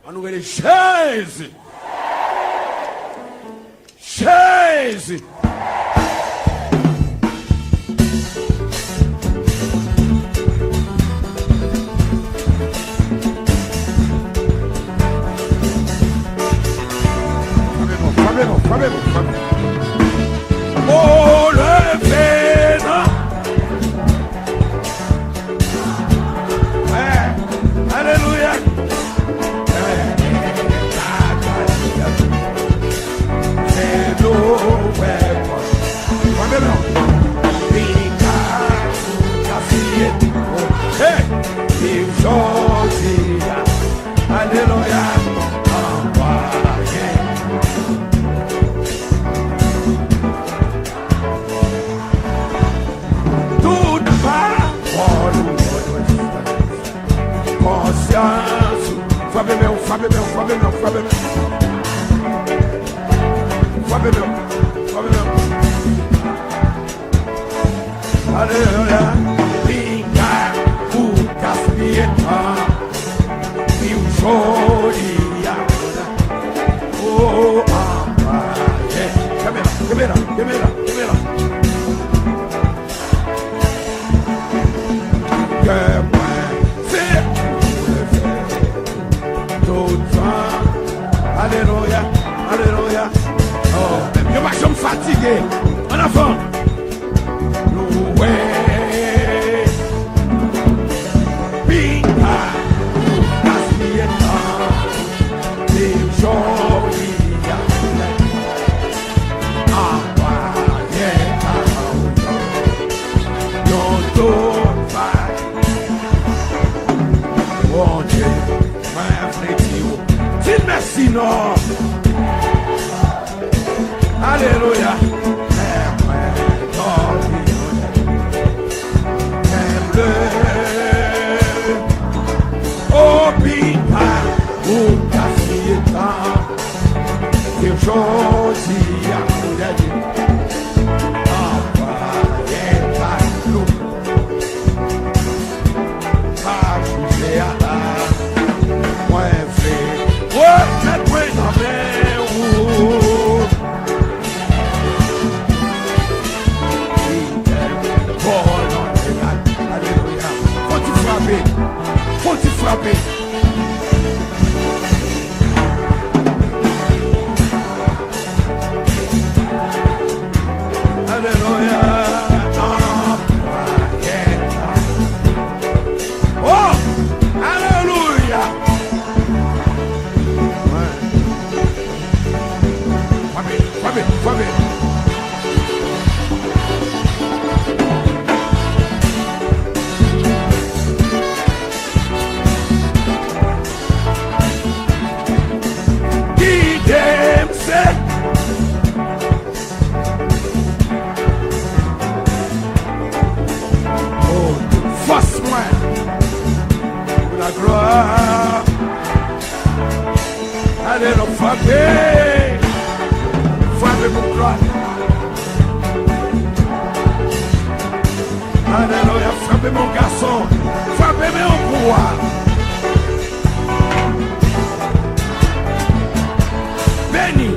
On nous dit Jésus. Jésus. Oh, le vénin. Alléluia. C'est nos weapons. Alléluia. Frappez meu. Alléluia. Pinga, caspieta, e o joia. Oh, câmera. Alléluia. Oh, je ne suis pas fatigué. En avant. Loué. Pinga. Caspieta. Et joia. Oh Dieu, merci non. Alléluia. Oh pita, o cacieta, eu josia mulher de frapper. Alléluia. Oh, alléluia. Frapper. La gloire, allez le frapper pour gloire. Alléluia, frappez mon garçon, frappez mon pouvoir. Béni.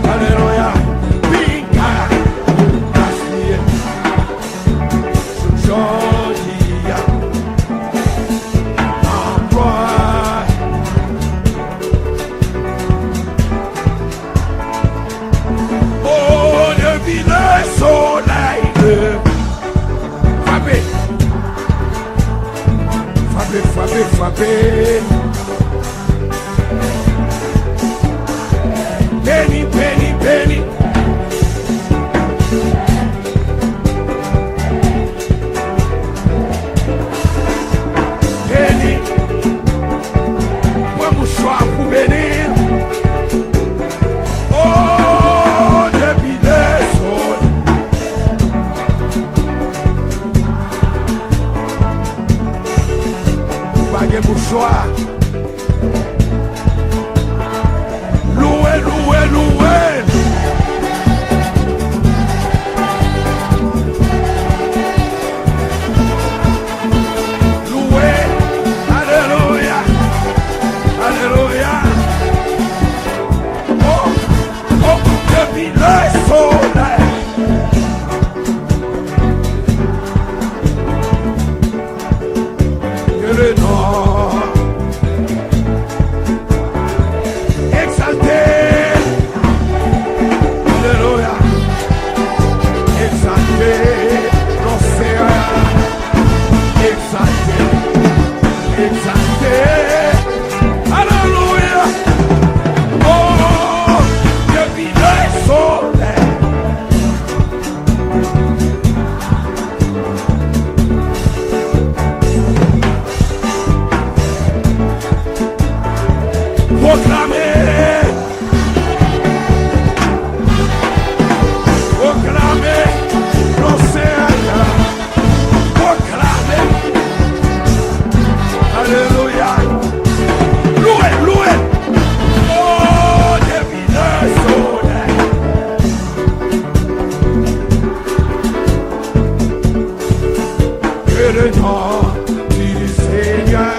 Alléluia. Pinga. Joia. Oh, depuis le soleil. Frappez. Béni. Vamos chorar pour bénir. Oh, depuis le soleil. Baguette pour choix. exalté. Alléluia. Oh, depuis le soleil. Proclamer, proclamer, l'océan, proclamer, alléluia, louez, louez, oh, depuis le soleil. Que le nom du Seigneur.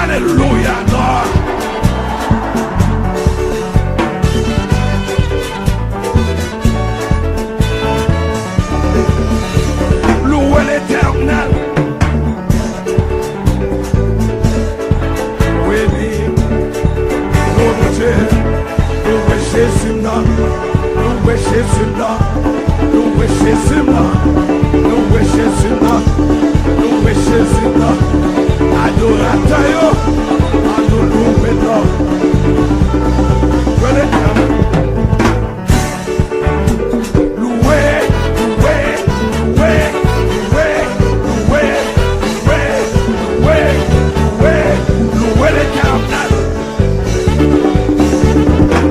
Alléluia, non. Louez l'Éternel. Oui, louez Dieu. Louez Jésus, non. Louez Jésus, non. Louez Jésus, non. Louez Jésus, non. Louez Jésus, non. Adorateur, louez non. Louez l'Éternel. Louez, louez, louez, louez, louez, louez, louez, louez, louez l'Éternel.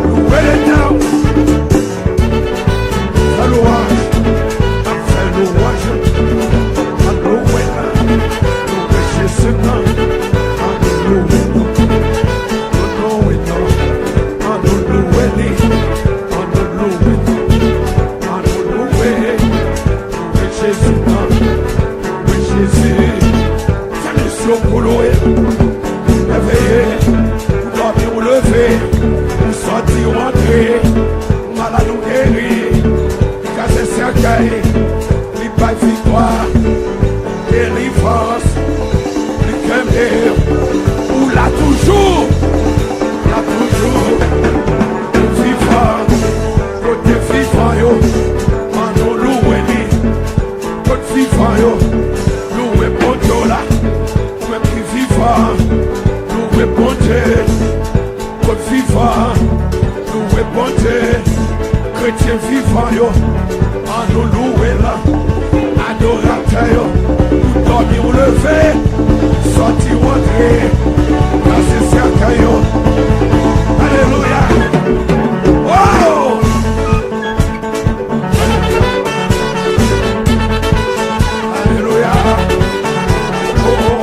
Louez l'Éternel. Sa louange, sa louange, sa louange. Jésus, non. Pour louer, réveiller, pour dormir ou lever, pour sortir ou entrer, malade ou guéri, pour casser cercueil, pour pas victoire, délivrance, pour calmer, pour là toujours, pour vivant, côté vivant, yo, en nous louer, côté vivant, yo, louer pour Dieu là. Louez bon Dieu, côte vivant, louez bon Dieu, chrétien vivant, yo, en nous louer là, adorateur, yo, pour dormir ou lever, sortir ou entrer, casser cercueil, yo, alléluia, oh! Alléluia, oh!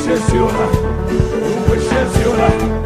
Jésus là. Louez Jésus là.